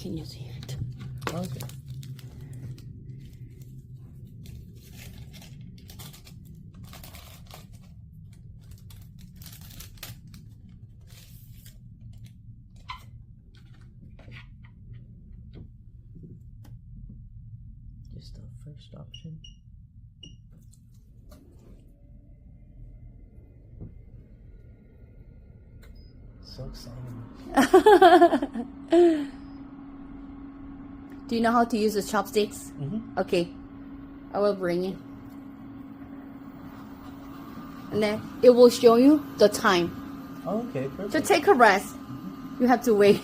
Can you see it? Okay. Just the first option. So exciting. Do you know how to use the chopsticks? Mm-hmm. Okay. I will bring it. And then it will show you the time. Okay, perfect. To take a rest, you have to wait.